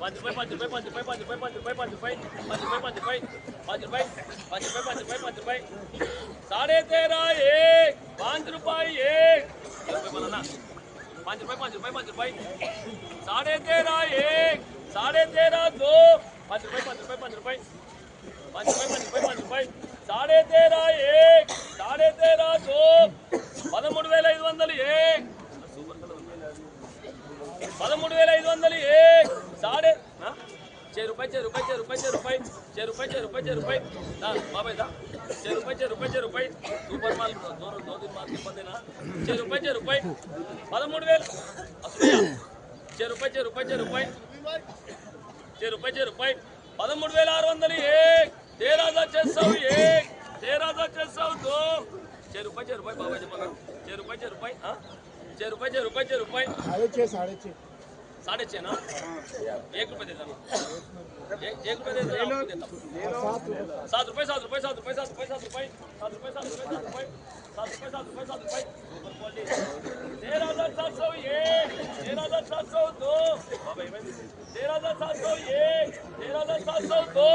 ₹5 ₹13 एक ₹5 एक ₹5 ₹13 एक ₹13 दो ₹5 ₹5 13 एक ₹13 दो 13,500 एक 13,500 एक साढ़े ₹6 बाबा दा ₹6 सुपर माल दो दिन माल के बंदे ना ₹6 13,000 असलिया ₹6 13,600 एक 13,600 एक 13,600 दो ₹6 बाबा जमा ₹6 हाँ ₹6 ₹6.5 ना ₹1 देता हूँ ₹1 देता हूँ ₹7 13,700 एक 13,700 दो 13,700 एक 13,700 दो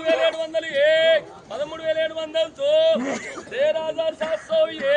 13,700 एक 13,700 दो 13,700 एक